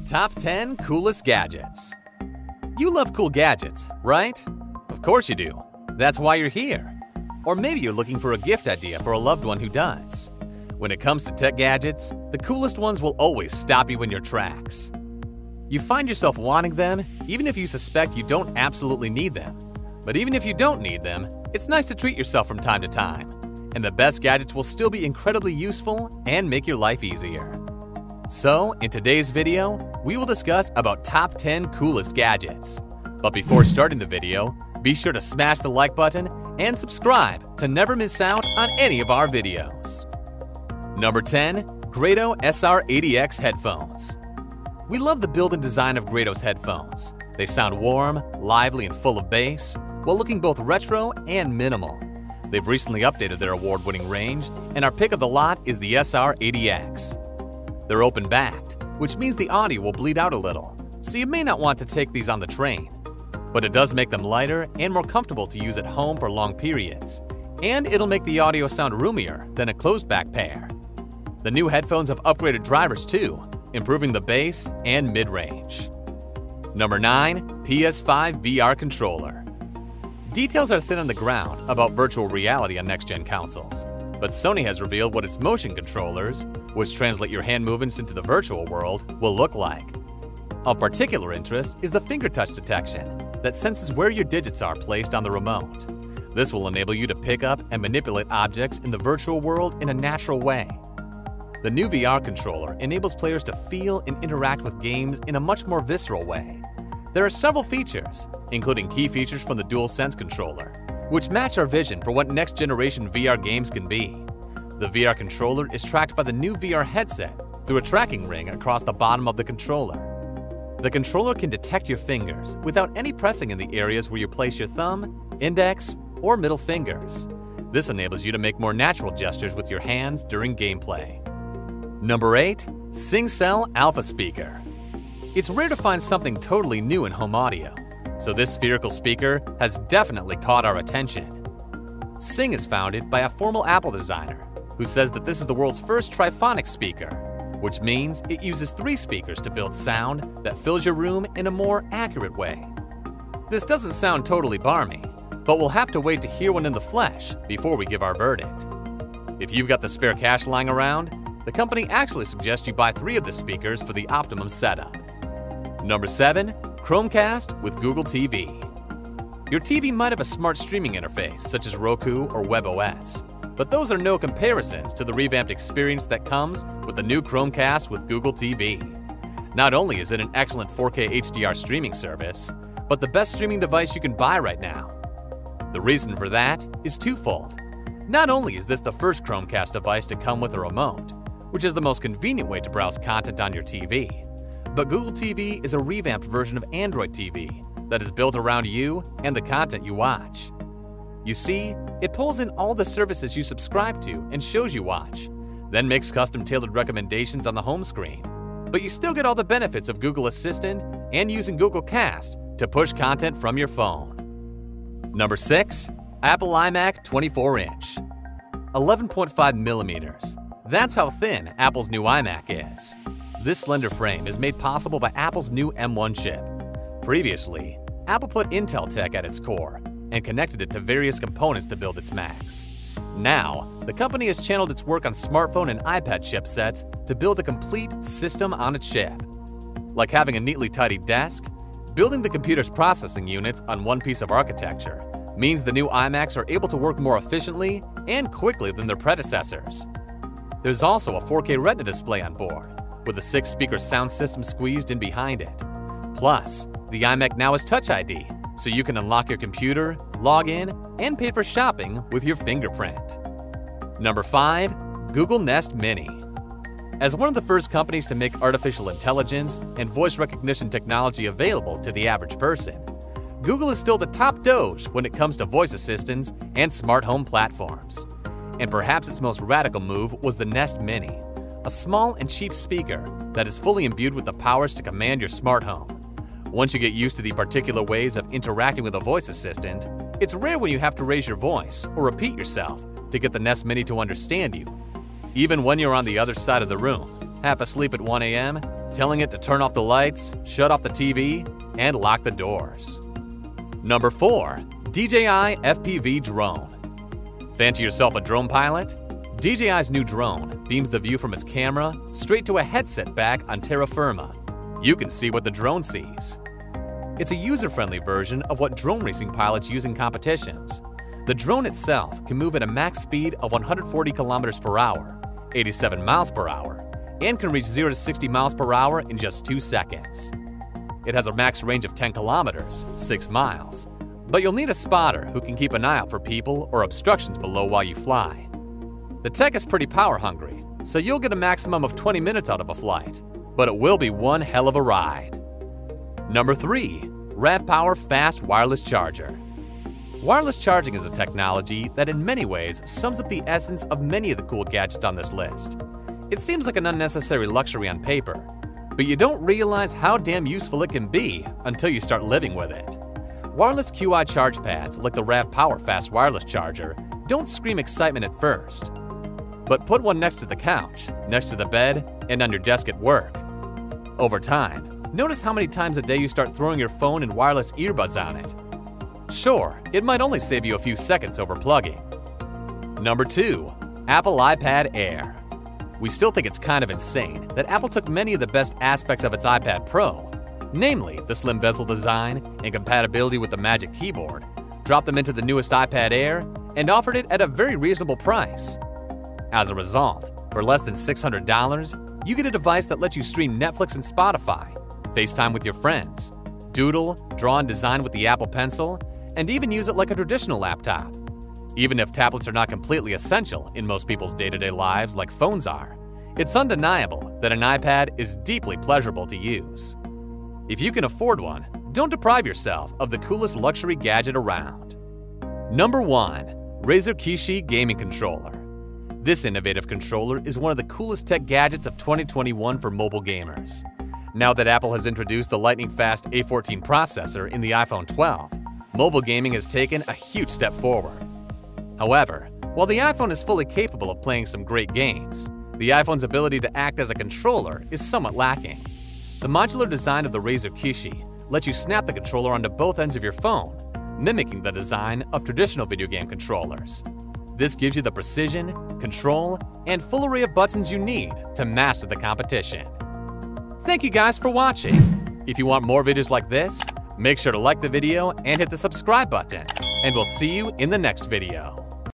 Top 10 Coolest Gadgets. You love cool gadgets, right? Of course you do. That's why you're here. Or maybe you're looking for a gift idea for a loved one who does. When it comes to tech gadgets, the coolest ones will always stop you in your tracks. You find yourself wanting them even if you suspect you don't absolutely need them. But even if you don't need them, it's nice to treat yourself from time to time. And the best gadgets will still be incredibly useful and make your life easier. So, in today's video, we will discuss about top 10 coolest gadgets. But before starting the video, be sure to smash the like button and subscribe to never miss out on any of our videos. Number 10. Grado SR80X Headphones. We love the build and design of Grado's headphones. They sound warm, lively, and full of bass, while looking both retro and minimal. They've recently updated their award-winning range, and our pick of the lot is the SR80X. They're open-backed, which means the audio will bleed out a little, so you may not want to take these on the train. But it does make them lighter and more comfortable to use at home for long periods, and it'll make the audio sound roomier than a closed-back pair. The new headphones have upgraded drivers too, improving the bass and mid-range. Number 9. PS5 VR Controller. Details are thin on the ground about virtual reality on next-gen consoles, but Sony has revealed what its motion controllers, which translate your hand movements into the virtual world, will look like. Of particular interest is the finger touch detection that senses where your digits are placed on the remote. This will enable you to pick up and manipulate objects in the virtual world in a natural way. The new VR controller enables players to feel and interact with games in a much more visceral way. There are several features, including key features from the DualSense controller, which match our vision for what next-generation VR games can be. The VR controller is tracked by the new VR headset through a tracking ring across the bottom of the controller. The controller can detect your fingers without any pressing in the areas where you place your thumb, index, or middle fingers. This enables you to make more natural gestures with your hands during gameplay. Number 8. SingCell Alpha Speaker. It's rare to find something totally new in home audio, so this spherical speaker has definitely caught our attention. Sing is founded by a former Apple designer who says that this is the world's first triphonic speaker, which means it uses 3 speakers to build sound that fills your room in a more accurate way. This doesn't sound totally barmy, but we'll have to wait to hear one in the flesh before we give our verdict. If you've got the spare cash lying around, the company actually suggests you buy 3 of the speakers for the optimum setup. Number 7. Chromecast with Google TV. Your TV might have a smart streaming interface such as Roku or WebOS, but those are no comparisons to the revamped experience that comes with the new Chromecast with Google TV. Not only is it an excellent 4K HDR streaming service, but the best streaming device you can buy right now. The reason for that is twofold. Not only is this the first Chromecast device to come with a remote, which is the most convenient way to browse content on your TV, but Google TV is a revamped version of Android TV that is built around you and the content you watch. You see, it pulls in all the services you subscribe to and shows you watch, then makes custom-tailored recommendations on the home screen. But you still get all the benefits of Google Assistant and using Google Cast to push content from your phone. Number 6. Apple iMac 24-inch. 11.5 millimeters. That's how thin Apple's new iMac is. This slender frame is made possible by Apple's new M1 chip. Previously, Apple put Intel tech at its core and connected it to various components to build its Macs. Now, the company has channeled its work on smartphone and iPad chipsets to build a complete system on a chip. Like having a neatly tidied desk, building the computer's processing units on one piece of architecture means the new iMacs are able to work more efficiently and quickly than their predecessors. There's also a 4K Retina display on board, with a 6-speaker sound system squeezed in behind it. Plus, the iMac now has Touch ID, so you can unlock your computer, log in, and pay for shopping with your fingerprint. Number 5. Google Nest Mini. As one of the first companies to make artificial intelligence and voice recognition technology available to the average person, Google is still the top doge when it comes to voice assistants and smart home platforms. And perhaps its most radical move was the Nest Mini, a small and cheap speaker that is fully imbued with the powers to command your smart home. Once you get used to the particular ways of interacting with a voice assistant, it's rare when you have to raise your voice or repeat yourself to get the Nest Mini to understand you. Even when you're on the other side of the room, half asleep at 1 a.m., telling it to turn off the lights, shut off the TV, and lock the doors. Number 4. DJI FPV Drone. Fancy yourself a drone pilot? DJI's new drone beams the view from its camera straight to a headset back on terra firma. You can see what the drone sees. It's a user-friendly version of what drone racing pilots use in competitions. The drone itself can move at a max speed of 140 kilometers per hour, 87 miles per hour, and can reach 0 to 60 miles per hour in just 2 seconds. It has a max range of 10 kilometers, 6 miles, but you'll need a spotter who can keep an eye out for people or obstructions below while you fly. The tech is pretty power-hungry, so you'll get a maximum of 20 minutes out of a flight, but it will be one hell of a ride. Number 3. RAV Power Fast Wireless Charger. Wireless charging is a technology that in many ways sums up the essence of many of the cool gadgets on this list. It seems like an unnecessary luxury on paper, but you don't realize how damn useful it can be until you start living with it. Wireless QI charge pads like the RAV Power Fast Wireless Charger don't scream excitement at first, but put one next to the couch, next to the bed, and on your desk at work. Over time, notice how many times a day you start throwing your phone and wireless earbuds on it. Sure, it might only save you a few seconds over plugging. Number 2. Apple iPad Air. We still think it's kind of insane that Apple took many of the best aspects of its iPad Pro, namely the slim bezel design and compatibility with the Magic Keyboard, dropped them into the newest iPad Air, and offered it at a very reasonable price. As a result, for less than $600, you get a device that lets you stream Netflix and Spotify, FaceTime with your friends, doodle, draw and design with the Apple Pencil, and even use it like a traditional laptop. Even if tablets are not completely essential in most people's day-to-day lives like phones are, it's undeniable that an iPad is deeply pleasurable to use. If you can afford one, don't deprive yourself of the coolest luxury gadget around. Number 1. Razer Kishi Gaming Controller. This innovative controller is one of the coolest tech gadgets of 2021 for mobile gamers. Now that Apple has introduced the lightning-fast A14 processor in the iPhone 12, mobile gaming has taken a huge step forward. However, while the iPhone is fully capable of playing some great games, the iPhone's ability to act as a controller is somewhat lacking. The modular design of the Razer Kishi lets you snap the controller onto both ends of your phone, mimicking the design of traditional video game controllers. This gives you the precision, control, and full array of buttons you need to master the competition. Thank you guys for watching. If you want more videos like this, make sure to like the video and hit the subscribe button, and we'll see you in the next video.